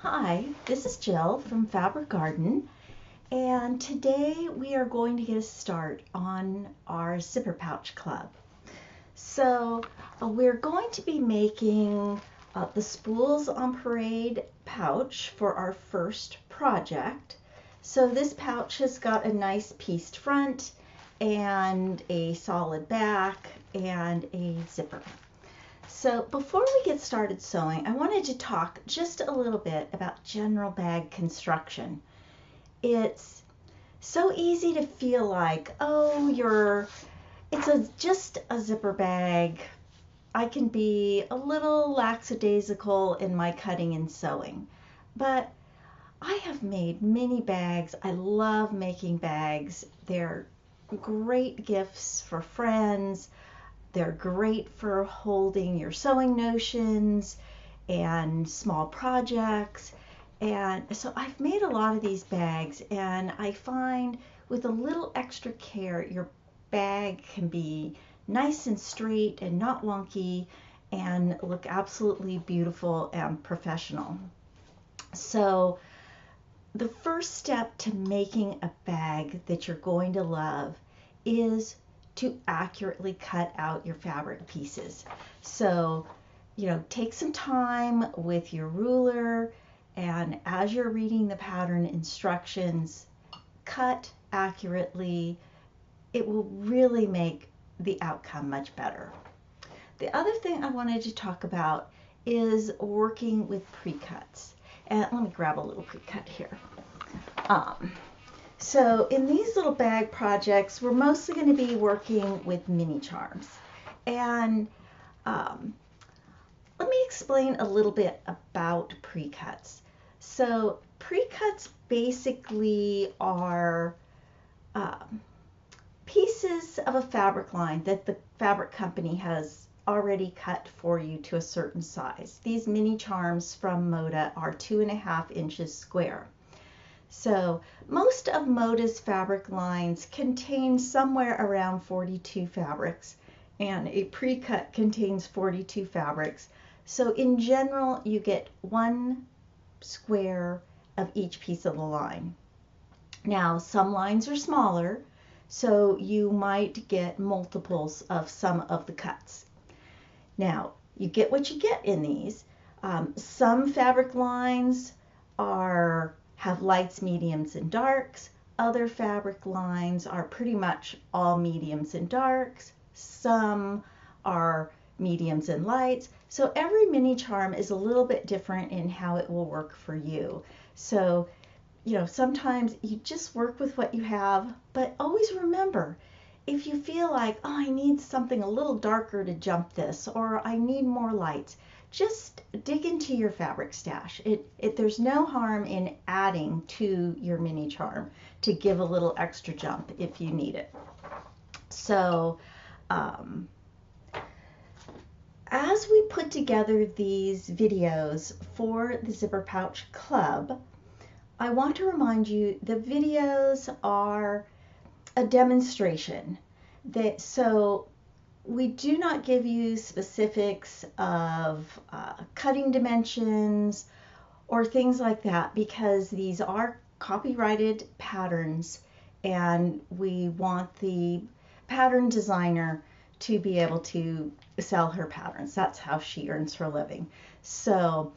Hi, this is Jill from Fabric Garden, and today we are going to get a start on our Zipper Pouch Club. So we're going to be making the Spools on Parade pouch for our first project. So this pouch has got a nice pieced front and a solid back and a zipper. So before we get started sewing, I wanted to talk just a little bit about general bag construction. It's so easy to feel like, oh, just a zipper bag. I can be a little lackadaisical in my cutting and sewing. But I have made many bags. I love making bags. They're great gifts for friends. They're great for holding your sewing notions and small projects. And so I've made a lot of these bags, and I find with a little extra care, your bag can be nice and straight and not wonky and look absolutely beautiful and professional. So the first step to making a bag that you're going to love is to accurately cut out your fabric pieces. So, take some time with your ruler, and as you're reading the pattern instructions, cut accurately. It will really make the outcome much better. The other thing I wanted to talk about is working with pre-cuts. And let me grab a little pre-cut here. So in these little bag projects, we're mostly going to be working with mini charms. And let me explain a little bit about pre-cuts. So pre-cuts basically are pieces of a fabric line that the fabric company has already cut for you to a certain size. These mini charms from Moda are 2.5 inches square. So most of Moda's fabric lines contain somewhere around 42 fabrics, and a pre-cut contains 42 fabrics. So in general, you get 1 square of each piece of the line. Now, some lines are smaller, so you might get multiples of some of the cuts. Now, you get what you get in these. Some fabric lines have lights, mediums, and darks. Other fabric lines are pretty much all mediums and darks. Some are mediums and lights. So every mini charm is a little bit different in how it will work for you. So, sometimes you just work with what you have, but always remember, if you feel like, oh, I need something a little darker to jump this, or I need more lights, just dig into your fabric stash. There's no harm in adding to your mini charm to give a little extra jump if you need it. So as we put together these videos for the Zipper Pouch Club, I want to remind you the videos are a demonstration. So we do not give you specifics of cutting dimensions or things like that, because these are copyrighted patterns and we want the pattern designer to be able to sell her patterns. That's how she earns her living. So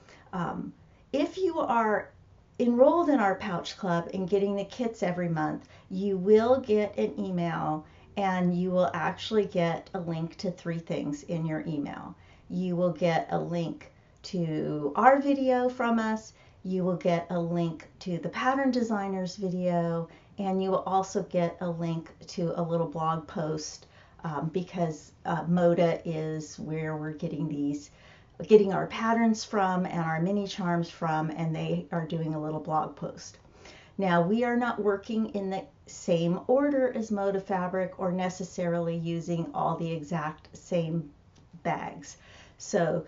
if you are enrolled in our Pouch Club and getting the kits every month, you will get an email, and you will actually get a link to 3 things in your email. You will get a link to our video from us, you will get a link to the pattern designer's video, and you will also get a link to a little blog post, because Moda is where we're getting our patterns from and our mini charms from, and they are doing a little blog post. Now, we are not working in the same order as Moda Fabric or necessarily using all the exact same bags. So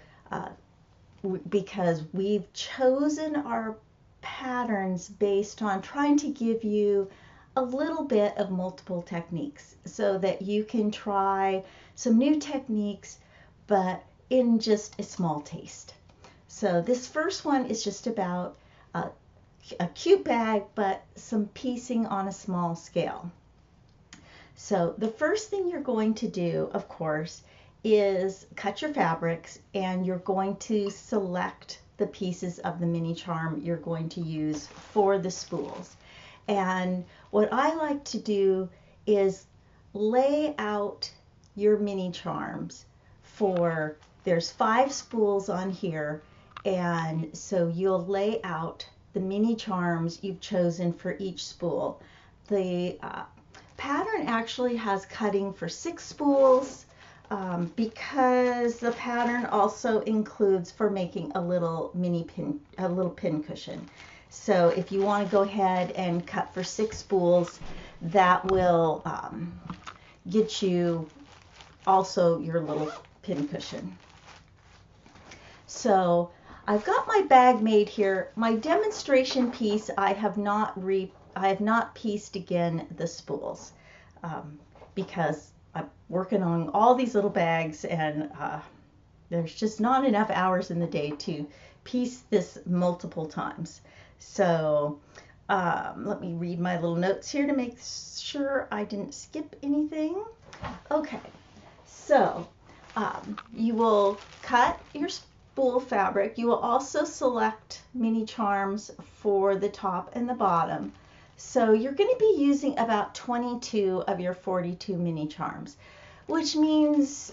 because we've chosen our patterns based on trying to give you a little bit of multiple techniques so that you can try some new techniques, but in just a small taste. So this first one is just about a cute bag, but some piecing on a small scale. So the first thing you're going to do, of course, is cut your fabrics, and you're going to select the pieces of the mini charm you're going to use for the spools. And what I like to do is lay out your mini charms for, there's 5 spools on here, and so you'll lay out the mini charms you've chosen for each spool. The pattern actually has cutting for 6 spools because the pattern also includes for making a little pin cushion. So if you want to go ahead and cut for 6 spools, that will get you also your little pin cushion. So I've got my bag made here. My demonstration piece, I have not pieced again the spools because I'm working on all these little bags, and there's just not enough hours in the day to piece this multiple times. So let me read my little notes here to make sure I didn't skip anything. Okay, so you will cut your spool fabric. You will also select mini charms for the top and the bottom. So you're going to be using about 22 of your 42 mini charms, which means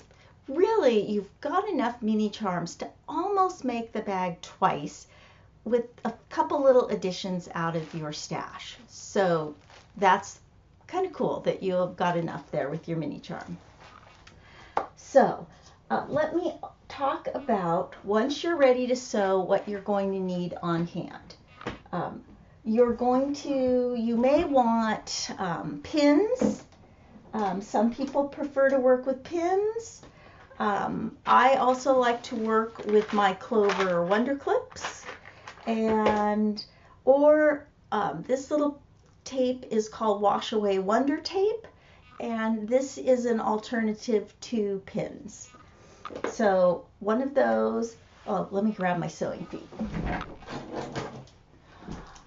really you've got enough mini charms to almost make the bag twice, with a couple little additions out of your stash. So that's kind of cool that you've got enough there with your mini charm. So let me talk about, once you're ready to sew, what you're going to need on hand. You may want pins. Some people prefer to work with pins. I also like to work with my Clover Wonder Clips, or this little tape is called Wash Away Wonder Tape, and this is an alternative to pins. So one of those, let me grab my sewing feet.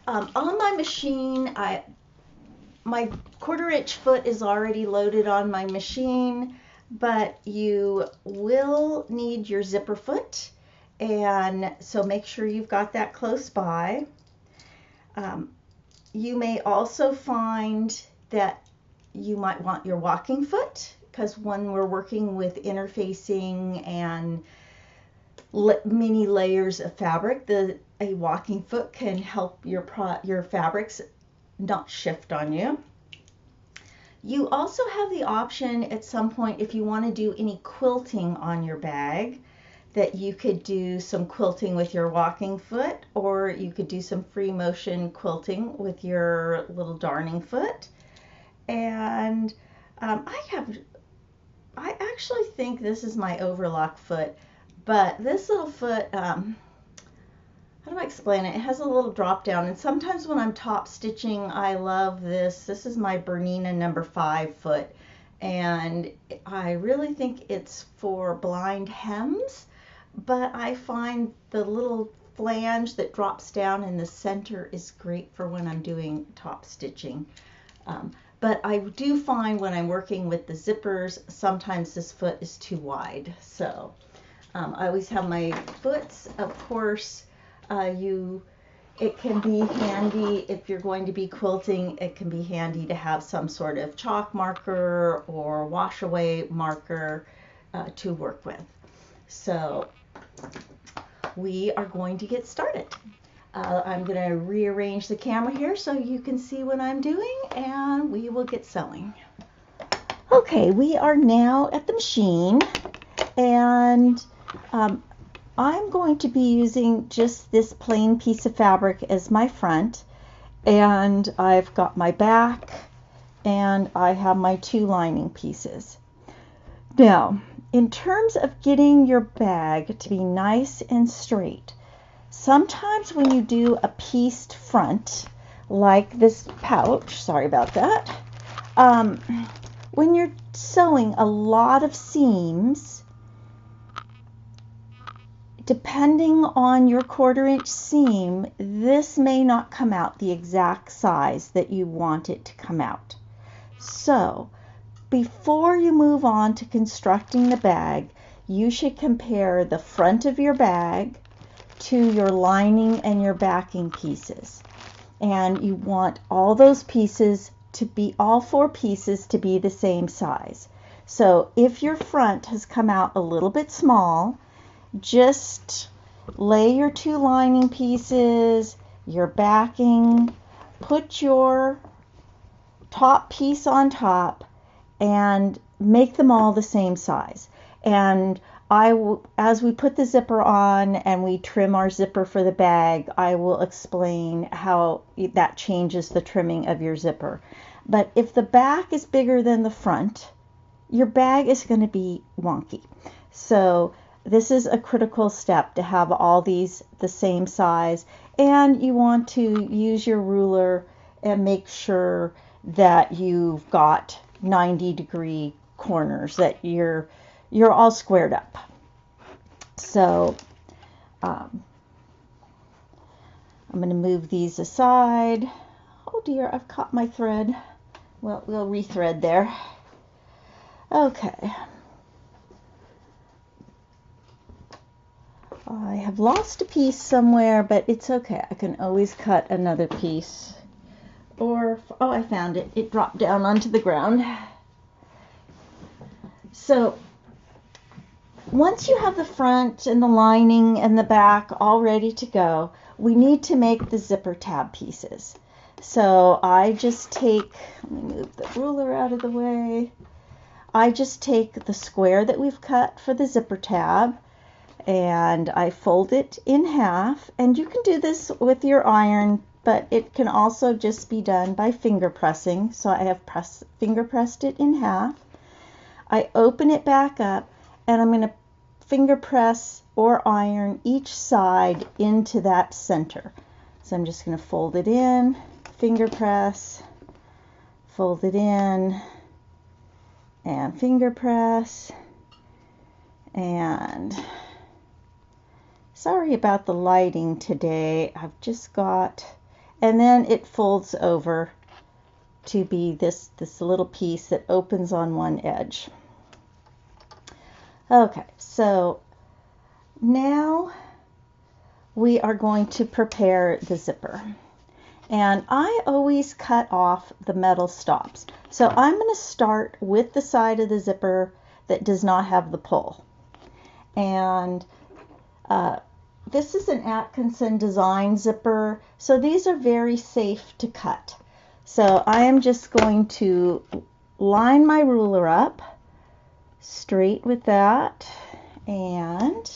On my machine, my 1/4 inch foot is already loaded on my machine, but you will need your zipper foot, and so make sure you've got that close by. You may also find that you might want your walking foot, because when we're working with interfacing and many layers of fabric, a walking foot can help your fabrics not shift on you. You also have the option at some point, if you want to do any quilting on your bag, that you could do some quilting with your walking foot, or you could do some free motion quilting with your little darning foot. And I actually think this is my overlock foot, but this little foot, how do I explain it? It has a little drop down, and sometimes when I'm top stitching, I love this. This is my Bernina number 5 foot, and I really think it's for blind hems, but I find the little flange that drops down in the center is great for when I'm doing top stitching. But I do find when I'm working with the zippers, sometimes this foot is too wide. So I always have my foots. Of course, it can be handy if you're going to be quilting. It can be handy to have some sort of chalk marker or wash away marker to work with. So we are going to get started. I'm going to rearrange the camera here so you can see what I'm doing, and we will get sewing. Okay, we are now at the machine, and I'm going to be using just this plain piece of fabric as my front, and I've got my back, and I have my 2 lining pieces. Now, in terms of getting your bag to be nice and straight, sometimes when you do a pieced front, like this pouch, sorry about that, when you're sewing a lot of seams, depending on your 1/4" seam, this may not come out the exact size that you want it to come out. So before you move on to constructing the bag, you should compare the front of your bag to your lining and your backing pieces. And you want all those pieces to be, all 4 pieces to be the same size. So if your front has come out a little bit small, just lay your 2 lining pieces, your backing, put your top piece on top, and make them all the same size. And as we put the zipper on and we trim our zipper for the bag, I will explain how that changes the trimming of your zipper. But if the back is bigger than the front, your bag is going to be wonky. So this is a critical step, to have all these the same size, and you want to use your ruler and make sure that you've got 90-degree corners, that you're all squared up. So I'm going to move these aside. Oh dear, I've caught my thread. Well, we'll rethread there. Okay. I have lost a piece somewhere, but it's okay. I can always cut another piece. Or, oh, I found it. It dropped down onto the ground. So once you have the front and the lining and the back all ready to go, we need to make the zipper tab pieces. So I just take, let me move the ruler out of the way. I just take the square that we've cut for the zipper tab, and I fold it in half. And you can do this with your iron, but it can also just be done by finger pressing. So I have finger pressed it in half. I open it back up, and I'm going to finger press or iron each side into that center. So I'm just going to fold it in, finger press, fold it in, and finger press. And sorry about the lighting today. I've just got, and then it folds over to be this little piece that opens on one edge. Okay, so now we are going to prepare the zipper. And I always cut off the metal stops. So I'm going to start with the side of the zipper that does not have the pull. And this is an Atkinson design zipper, so these are very safe to cut. So I am just going to line my ruler up straight with that, and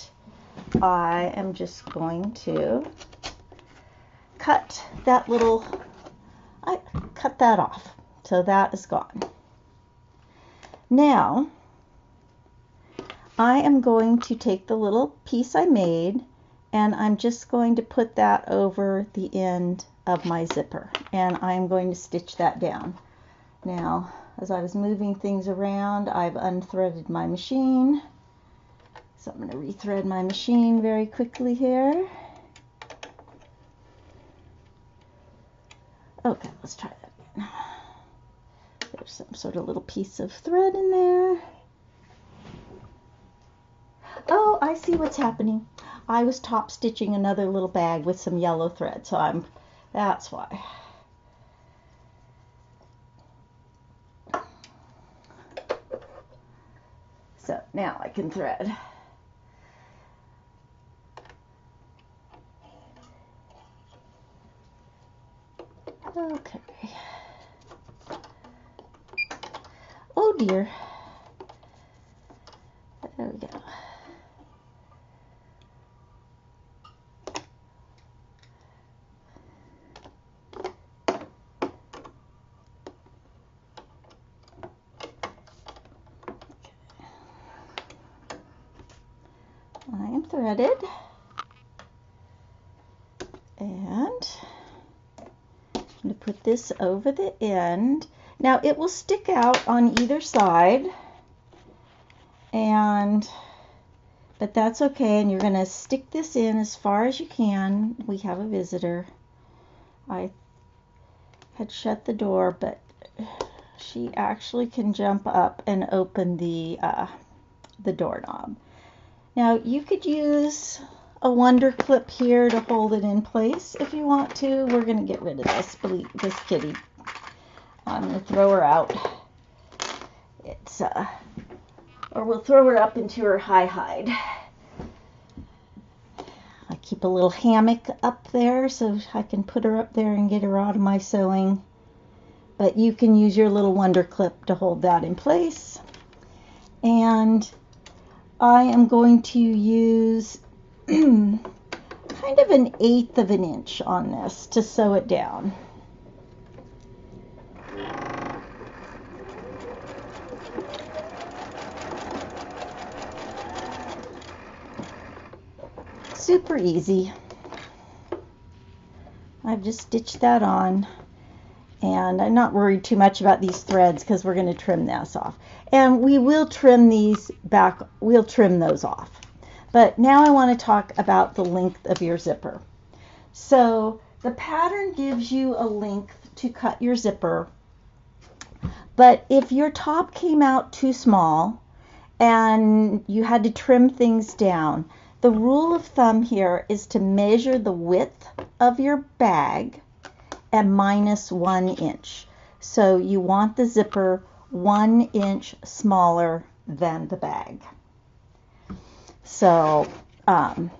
I am just going to cut that little, I cut that off. So that is gone. Now I am going to take the little piece I made, and I'm just going to put that over the end of my zipper, and I'm going to stitch that down. Now, as I was moving things around, I've unthreaded my machine. So I'm going to rethread my machine very quickly here. Okay, let's try that again. There's some sort of little piece of thread in there. Oh, I see what's happening. I was top stitching another little bag with some yellow thread, so that's why. So now I can thread. Okay. Oh dear. There we go. I am threaded, and I'm going to put this over the end. Now it will stick out on either side, and but that's okay. And you're going to stick this in as far as you can. We have a visitor. I had shut the door, but she actually can jump up and open the doorknob. Now you could use a Wonder Clip here to hold it in place if you want to. We're going to get rid of this kitty. I'm going to throw her out. Or we'll throw her up into her hide. I keep a little hammock up there so I can put her up there and get her out of my sewing. But you can use your little Wonder Clip to hold that in place. And I am going to use kind of 1/8 of an inch on this to sew it down. Super easy. I've just stitched that on, and I'm not worried too much about these threads because we're going to trim this off. And we will trim these back, we'll trim those off. But now I want to talk about the length of your zipper. So the pattern gives you a length to cut your zipper, but if your top came out too small and you had to trim things down, the rule of thumb here is to measure the width of your bag and minus 1 inch. So you want the zipper 1 inch smaller than the bag. So I'm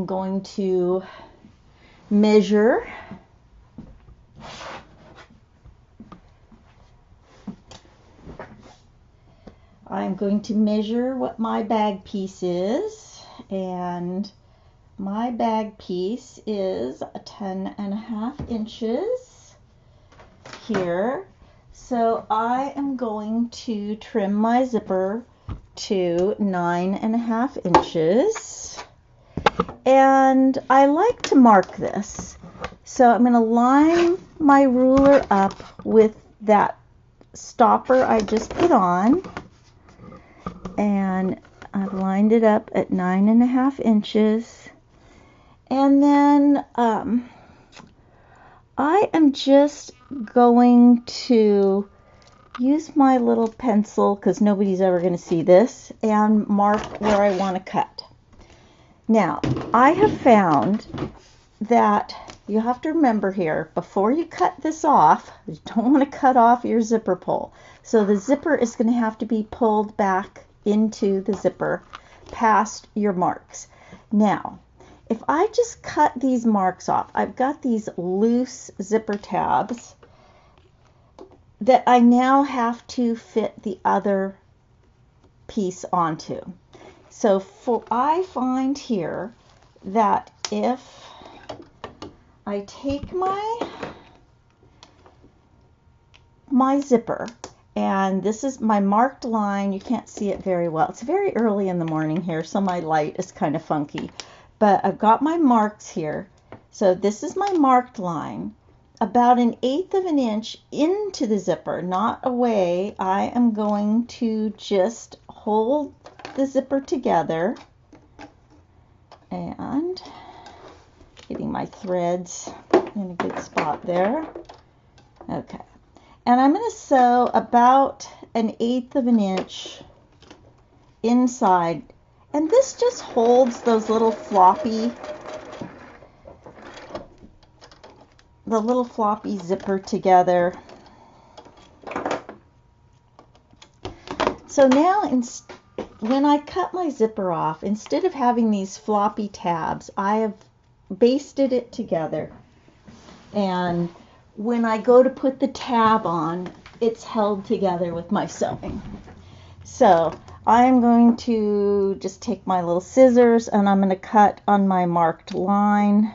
going to measure what my bag piece is, and my bag piece is 10.5 inches here. So I am going to trim my zipper to 9.5 inches. And I like to mark this. So I'm going to line my ruler up with that stopper I just put on. And I've lined it up at 9.5 inches. And then I am just going to use my little pencil, because nobody's ever going to see this, and mark where I want to cut. Now, I have found that you have to remember here, before you cut this off, you don't want to cut off your zipper pull. So the zipper is going to have to be pulled back into the zipper past your marks. Now, if I just cut these marks off, I've got these loose zipper tabs that I now have to fit the other piece onto. So I find here that if I take my zipper, and this is my marked line, you can't see it very well. It's very early in the morning here, so my light is kind of funky. But I've got my marks here. So this is my marked line. About 1/8 of an inch into the zipper, not away, I am going to just hold the zipper together and getting my threads in a good spot there. Okay. And I'm going to sew about 1/8 of an inch inside. And this just holds those little floppy zipper together. So now when I cut my zipper off, instead of having these floppy tabs, I have basted it together. And when I go to put the tab on, it's held together with my sewing. So I'm going to just take my little scissors and I'm going to cut on my marked line.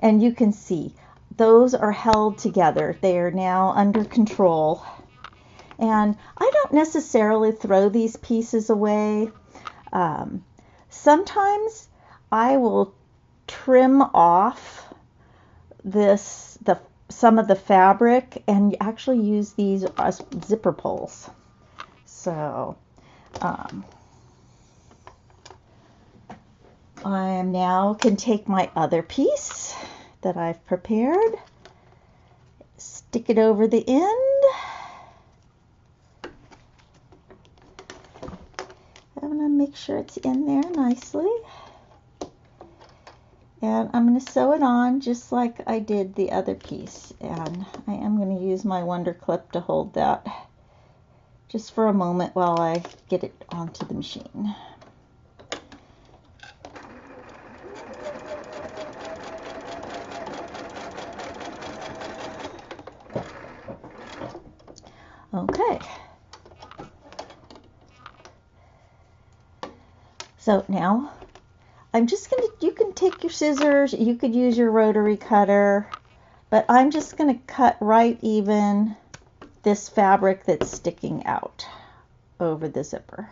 And you can see those are held together. They are now under control. And I don't necessarily throw these pieces away. Sometimes I will trim off some of the fabric and actually use these as zipper pulls. So I now can take my other piece that I've prepared, stick it over the end, I'm going to make sure it's in there nicely, and I'm going to sew it on just like I did the other piece, and I am going to use my Wonder Clip to hold that just for a moment while I get it onto the machine. Okay, so now I'm just going to, you can take your scissors, you could use your rotary cutter, but I'm just going to cut right even this fabric that's sticking out over the zipper.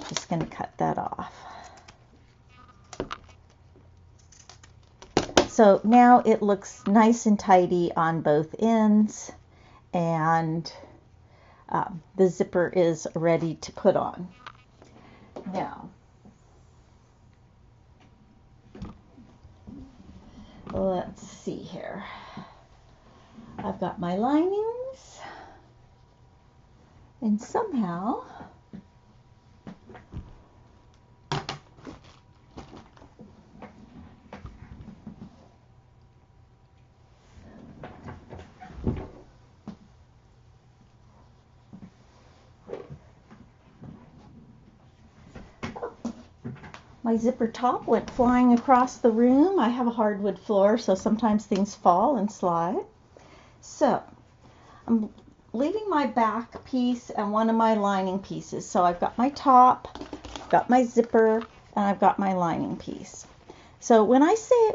Just going to cut that off. So now it looks nice and tidy on both ends, and the zipper is ready to put on. Now, let's see here. I've got my linings, and somehow my zipper top went flying across the room. I have a hardwood floor, so sometimes things fall and slide. So I'm leaving my back piece and one of my lining pieces. So I've got my top, got my zipper, and I've got my lining piece. So when I say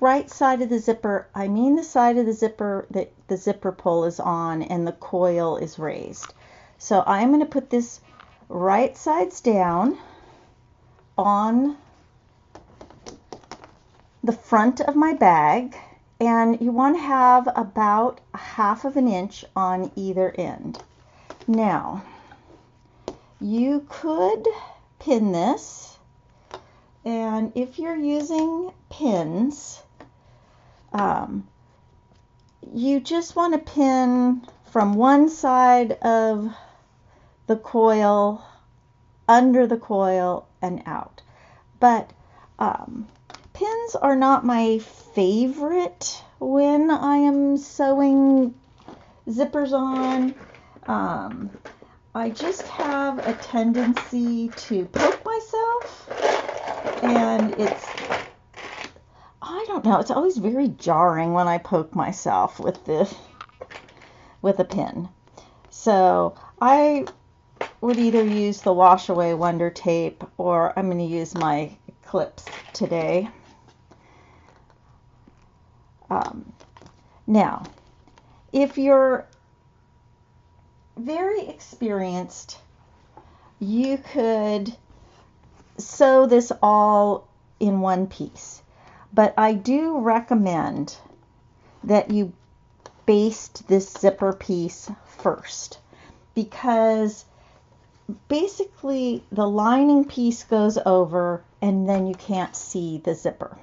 right side of the zipper, I mean the side of the zipper that the zipper pull is on and the coil is raised. So I'm going to put this right sides down on the front of my bag, and you want to have about 1/2 inch on either end. Now, you could pin this, and if you're using pins, you just want to pin from one side of the coil, under the coil, and out. But pins are not my favorite when I am sewing zippers on. I just have a tendency to poke myself, and I don't know, it's always very jarring when I poke myself with a pin. So I would either use the wash away Wonder Tape, or I'm going to use my clips today. Now, if you're very experienced, you could sew this all in one piece, but I do recommend that you baste this zipper piece first, because basically the lining piece goes over and then you can't see the zipper.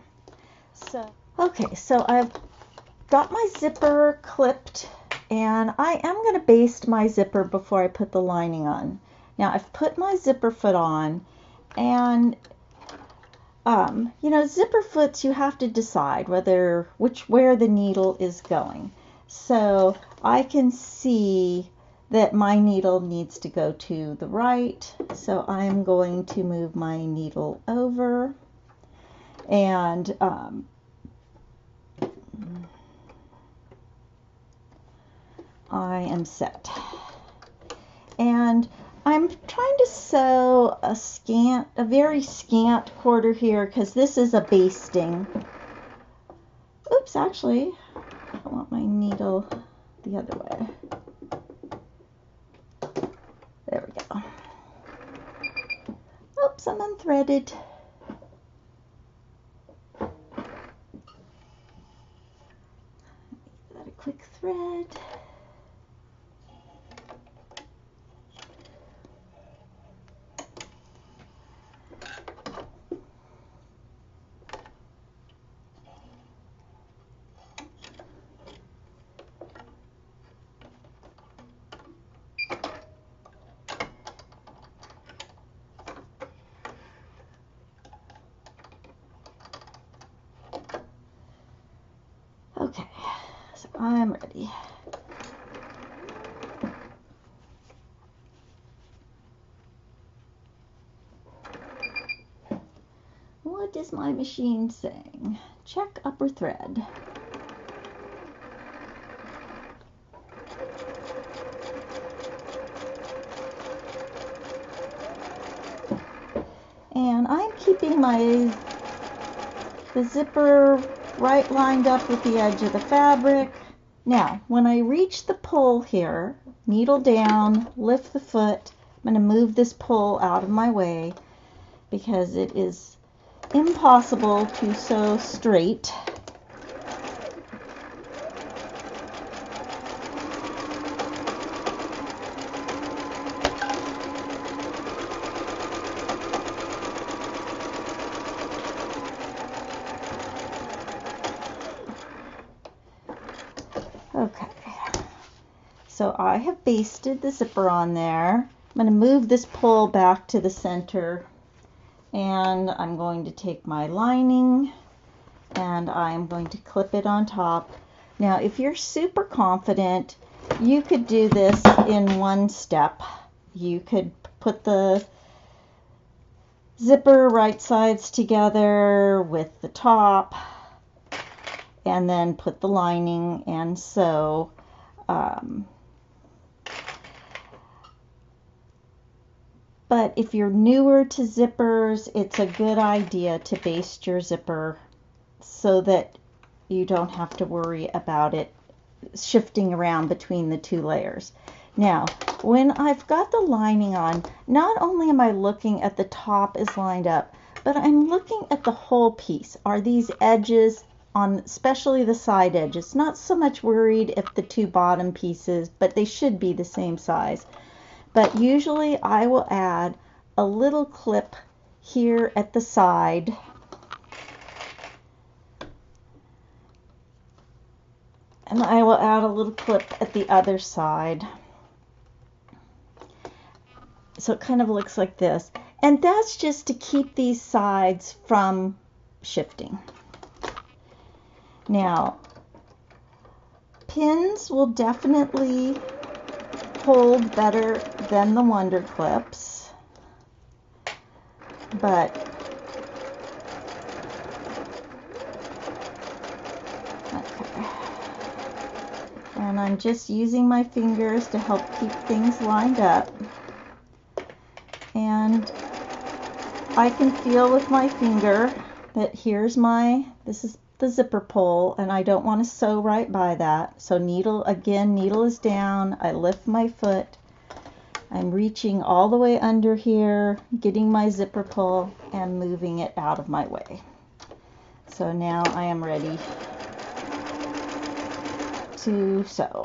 So okay, so I've got my zipper clipped, and I am going to baste my zipper before I put the lining on. Now I've put my zipper foot on, and you know, zipper foots, you have to decide where the needle is going. So I can see that my needle needs to go to the right, so I'm going to move my needle over, and I am set. And I'm trying to sew a very scant quarter here, because this is a basting. Oops, actually, I want my needle the other way. There we go. Oops, I'm unthreaded. Give that a quick thread. I'm ready. What is my machine saying? Check upper thread. And I'm keeping the zipper right lined up with the edge of the fabric. Now, when I reach the pull here, needle down, lift the foot. I'm going to move this pull out of my way because it is impossible to sew straight. Okay, so I have basted the zipper on there. I'm going to move this pull back to the center, and I'm going to take my lining and I'm going to clip it on top. Now, if you're super confident, you could do this in one step. You could put the zipper right sides together with the top, and then put the lining and sew. But if you're newer to zippers, it's a good idea to baste your zipper so that you don't have to worry about it shifting around between the two layers. Now, when I've got the lining on, not only am I looking at the top is lined up, but I'm looking at the whole piece. Are these edges on, especially the side edges, not so much worried if the two bottom pieces, but they should be the same size. But usually I will add a little clip here at the side, and I will add a little clip at the other side. So it kind of looks like this. And that's just to keep these sides from shifting. Now, pins will definitely hold better than the Wonder Clips, but okay. And I'm just using my fingers to help keep things lined up. And I can feel with my finger that this is the zipper pull, and I don't want to sew right by that. So needle is down. I lift my foot. I'm reaching all the way under here, getting my zipper pull and moving it out of my way. So now I am ready to sew.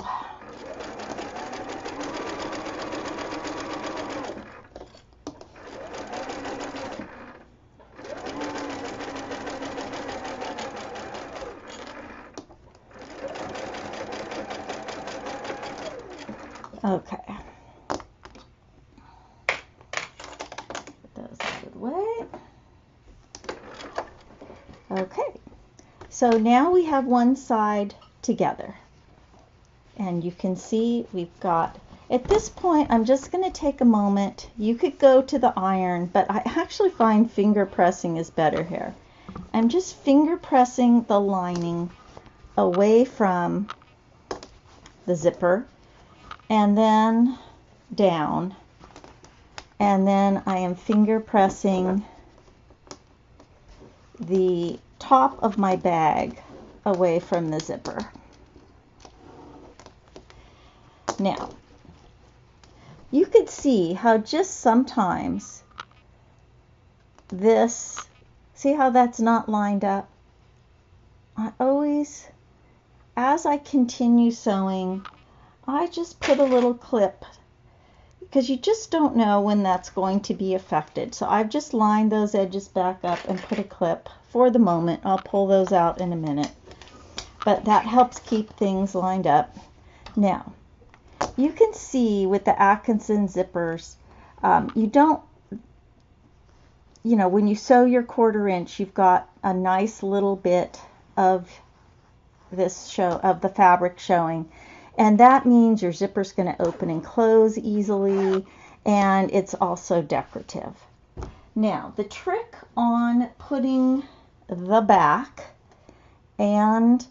Okay. Put those out of the way. Okay. So now we have one side together. And you can see we've got, at this point, I'm just going to take a moment. You could go to the iron, but I actually find finger pressing is better here. I'm just finger pressing the lining away from the zipper, and then down, and then I am finger pressing the top of my bag away from the zipper. Now, you could see how just sometimes see how that's not lined up? I always, as I continue sewing, I just put a little clip, because you just don't know when that's going to be affected. So I've just lined those edges back up and put a clip for the moment. I'll pull those out in a minute. But that helps keep things lined up. Now, you can see with the Atkinson zippers, when you sew your 1/4 inch, you've got a nice little bit of the fabric showing, and that means your zipper's going to open and close easily, and it's also decorative. Now, the trick on putting the back and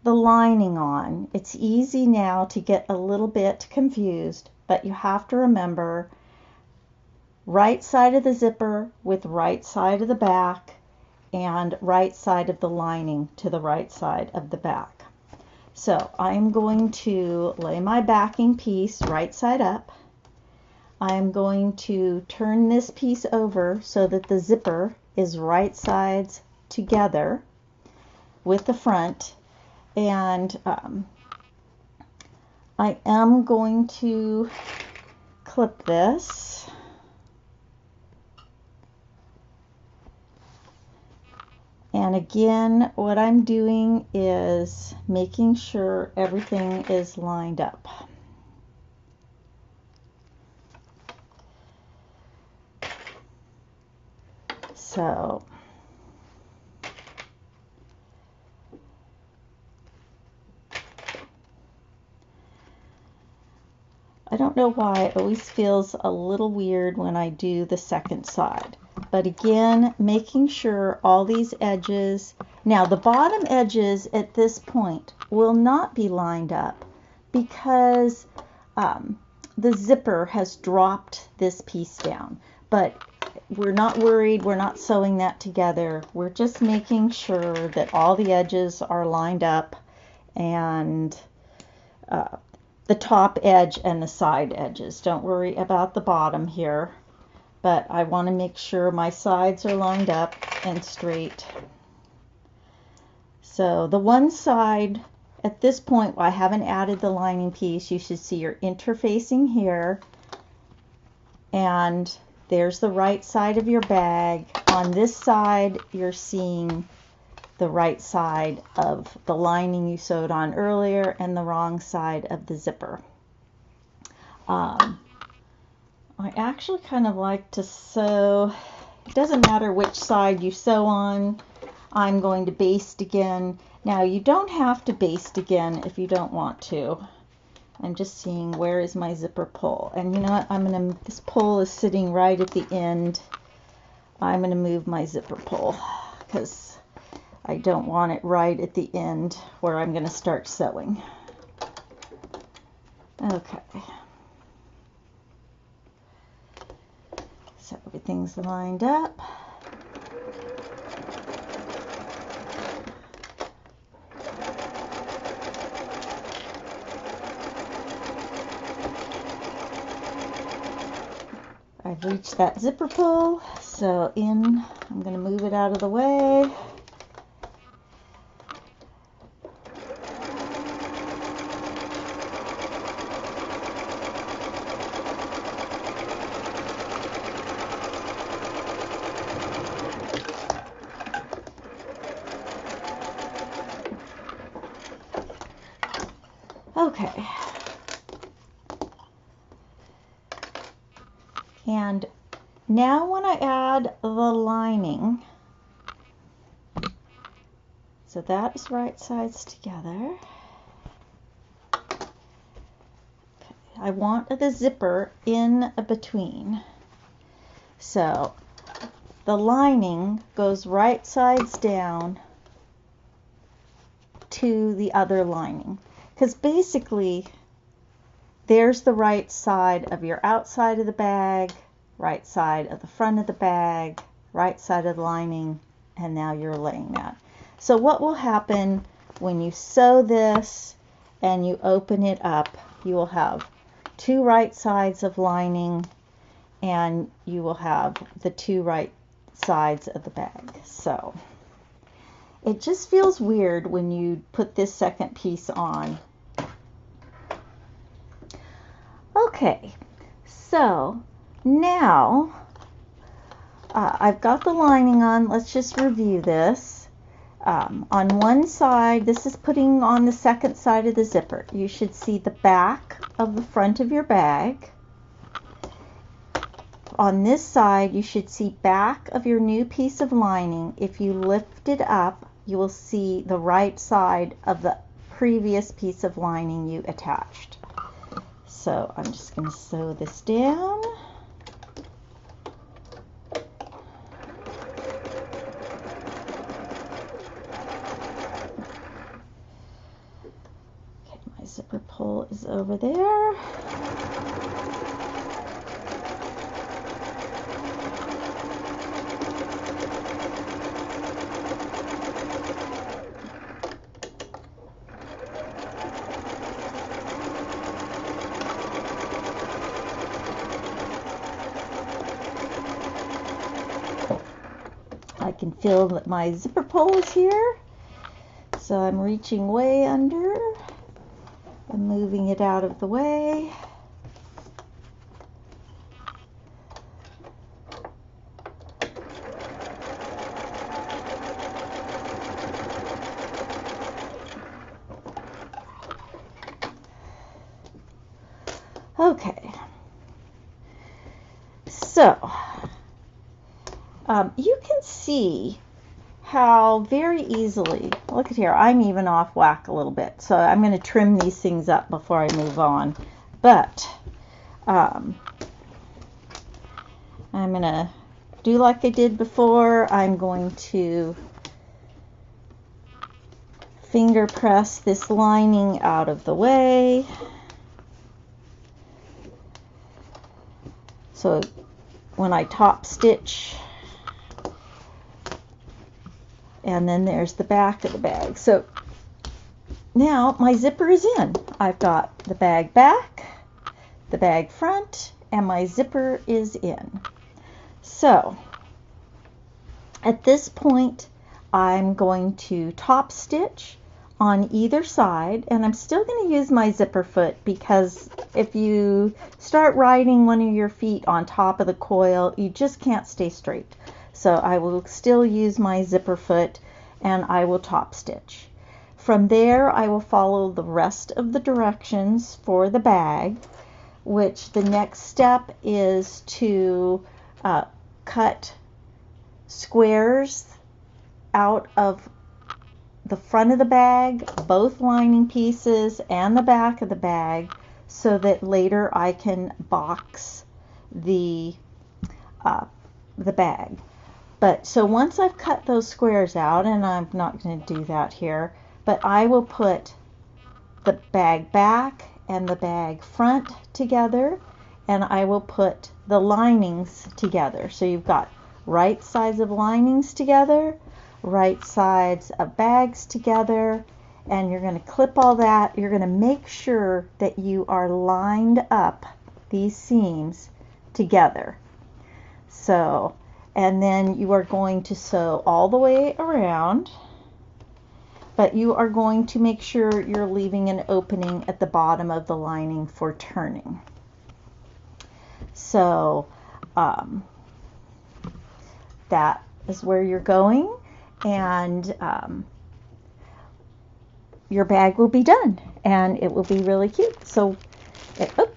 the lining on, it's easy now to get a little bit confused, but you have to remember right side of the zipper with right side of the back and right side of the lining to the right side of the back. So I'm going to lay my backing piece right side up. I'm going to turn this piece over so that the zipper is right sides together with the front, and I am going to clip this. And again, what I'm doing is making sure everything is lined up. So I don't know why it always feels a little weird when I do the second side. But again, making sure all these edges, now the bottom edges at this point will not be lined up because the zipper has dropped this piece down. But we're not worried, we're not sewing that together. We're just making sure that all the edges are lined up, and the top edge and the side edges. Don't worry about the bottom here, but I want to make sure my sides are lined up and straight. So the one side, at this point, I haven't added the lining piece. You should see you're interfacing here, and there's the right side of your bag. On this side, you're seeing the right side of the lining you sewed on earlier and the wrong side of the zipper. I actually kind of like to sew, it doesn't matter which side you sew on. I'm going to baste again. Now, you don't have to baste again if you don't want to. I'm just seeing where is my zipper pull, and you know what, this pull is sitting right at the end. I'm going to move my zipper pull because I don't want it right at the end where I'm going to start sewing. Okay. So everything's lined up. I've reached that zipper pull, so I'm going to move it out of the way. Okay. And now when I add the lining, so that is right sides together. Okay. I want the zipper in between. So the lining goes right sides down to the other lining. Because basically, there's the right side of your outside of the bag, right side of the front of the bag, right side of the lining, and now you're laying that. So what will happen when you sew this and you open it up, you will have two right sides of lining, and you will have the two right sides of the bag. So it just feels weird when you put this second piece on. Okay, so now I've got the lining on. Let's just review this. On one side, this is putting on the second side of the zipper. You should see the back of the front of your bag. On this side, you should see back of your new piece of lining. If you lift it up, you will see the right side of the previous piece of lining you attached. So I'm just going to sew this down. Okay, my zipper pull is over there. I can feel that my zipper pull is here, so I'm reaching way under. I'm moving it out of the way. Okay, so you can see how very easily, look at here, I'm even off whack a little bit, so I'm going to trim these things up before I move on. But I'm going to do like I did before. I'm going to finger press this lining out of the way. So when I top stitch, and then there's the back of the bag. So now my zipper is in. I've got the bag back, the bag front, and my zipper is in. So at this point, I'm going to top stitch on either side, and I'm still going to use my zipper foot, because if you start riding one of your feet on top of the coil, you just can't stay straight. So I will still use my zipper foot, and I will top stitch. From there, I will follow the rest of the directions for the bag, which the next step is to cut squares out of the front of the bag, both lining pieces and the back of the bag, so that later I can box the bag. But so once I've cut those squares out, and I'm not going to do that here, but I will put the bag back and the bag front together, and I will put the linings together. So you've got right sides of linings together, right sides of bags together, and you're going to clip all that. You're going to make sure that you are lined up these seams together. So, and then you are going to sew all the way around, but you are going to make sure you're leaving an opening at the bottom of the lining for turning. So that is where you're going, and your bag will be done, and it will be really cute. So,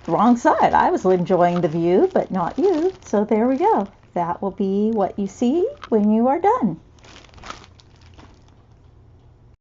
wrong side. I was enjoying the view, but not you. So there we go. That will be what you see when you are done.